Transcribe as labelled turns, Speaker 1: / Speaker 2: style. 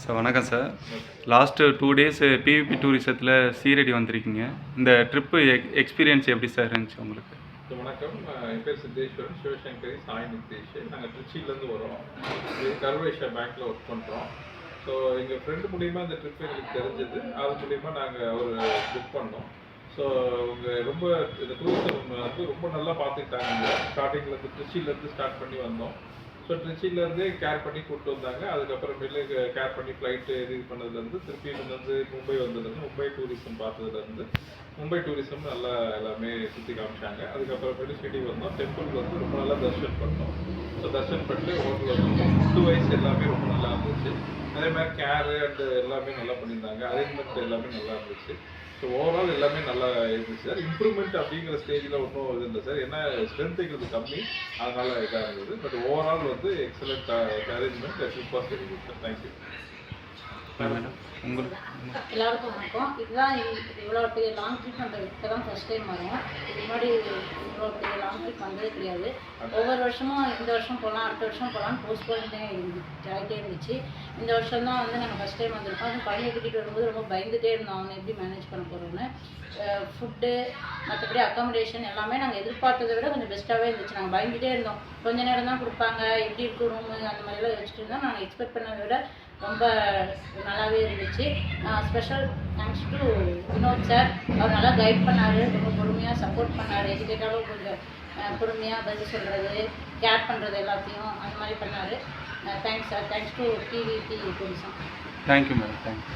Speaker 1: Sir வணக்கம் சார். Last 2 days PVP டூரிசத்தில் சீரடி வந்திருக்கீங்க. இந்த ட்ரிப்பு எக்ஸ்பீரியன்ஸ் எப்படி சார் இருந்துச்சு உங்களுக்கு?
Speaker 2: வணக்கம், என் பேர் சித்தேஸ்வரன், சிவசங்கரி, சாய் நித்தேஷ். நாங்கள் திருச்சியிலேருந்து வரோம். கர்வேஷா பேங்க்கில் ஒர்க் பண்ணுறோம். ஸோ எங்கள் ஃப்ரெண்டு மூலிமா இந்த ட்ரிப் எங்களுக்கு தெரிஞ்சது. அது மூலிமா நாங்கள் ஒரு புக் பண்ணோம். ஸோ அவங்க ரொம்ப இந்த டூரிசம் வந்து ரொம்ப நல்லா பார்த்துக்கிட்டாங்க. ஸ்டார்டிங்கில் திருச்சியிலேருந்து ஸ்டார்ட் பண்ணி வந்தோம். ஸோ திருச்சியிலேருந்தே கேர் பண்ணி கூப்பிட்டு வந்தாங்க. அதுக்கப்புறமேலு கேர் பண்ணி ஃப்ளைட்டு இது பண்ணதுலேருந்து திருப்பி வந்து மும்பை வந்ததுலேருந்து மும்பை டூரிசம் பார்த்ததுலேருந்து மும்பை டூரிசம் நல்லா எல்லாமே சுற்றி காமிச்சாங்க. அதுக்கப்புறமேட்டு ஷிரடி வந்தோம். டெம்பிள் வந்து ரொம்ப நல்லா தர்ஷன் பண்ணோம். ஸோ தர்ஷன் பண்ணிட்டு ஹோட்டல் வந்து ஃபுட்டு வைஸ் எல்லாமே ரொம்ப நல்லா இருந்துச்சு. அதே மாதிரி கேரு அண்டு எல்லாமே நல்லா பண்ணியிருந்தாங்க. அரேஞ்ச்மெண்ட் எல்லாமே நல்லா இருந்துச்சு. ஸோ ஓவரால் எல்லாமே நல்லா இருந்துச்சு சார். இம்ப்ரூவ்மெண்ட் அப்படிங்கிற ஸ்டேஜில் ஒன்றும் இது இல்லை சார். ஏன்னா ஸ்ட்ரென்த் எங்களுக்கு கம்மி, அதனால இதாக இருந்தது. பட் ஓவரால் வந்து excellent arrangement, super very good sir. Thank you
Speaker 1: madam. உங்களுக்கு
Speaker 3: எல்லாருக்கும் வணக்கம். இதுதான் இவ்வளோ பெரிய லாங் ட்ரிப் பண்ணுறது இப்போ தான் ஃபஸ்ட் டைம் வரும். இதுக்கு முன்னாடி இவ்வளோ பெரிய லாங் ட்ரிப் வந்ததே கிடையாது. ஒவ்வொரு வருஷமும் இந்த வருஷம் போகலாம், அடுத்த வருஷம் போகலான்னு போஸ்ட்போன்ட்டே ஆகிட்டே இருந்துச்சு. இந்த வருஷம் தான் வந்து நாங்கள் ஃபஸ்ட் டைம் வந்திருக்கோம். அது பையனை கூட்டிகிட்டு வரும்போது ரொம்ப பயந்துகிட்டே இருந்தோம், அவனை எப்படி மேனேஜ் பண்ண போகிறோன்னு. ஃபுட்டு மற்றபடி அக்காமடேஷன் எல்லாமே நாங்கள் எதிர்பார்த்ததை விட கொஞ்சம் பெஸ்ட்டாகவே இருந்துச்சு. நாங்கள் பயந்துகிட்டே இருந்தோம், கொஞ்சம் நேரம் தான் கொடுப்பாங்க, எப்படி இருக்கும் ரூமு அந்த மாதிரிலாம் யோசிச்சுட்டு இருந்தோம். நாங்கள் எக்ஸ்பெக்ட் பண்ணதை விட ரொம்ப நல்லாவே இருந்துச்சு. Special thanks to Vinod sir. அவர் நல்லா கைட் பண்ணார், ரொம்ப பொறுமையாக சப்போர்ட் பண்ணார். எது கேட்டாலும் கொஞ்சம் பொறுமையாக பதில் சொல்கிறது, கேர் பண்ணுறது எல்லாத்தையும் அந்த மாதிரி பண்ணார். Thanks sir. Thanks to PVP tourism.
Speaker 1: Thank you madam. Thank you.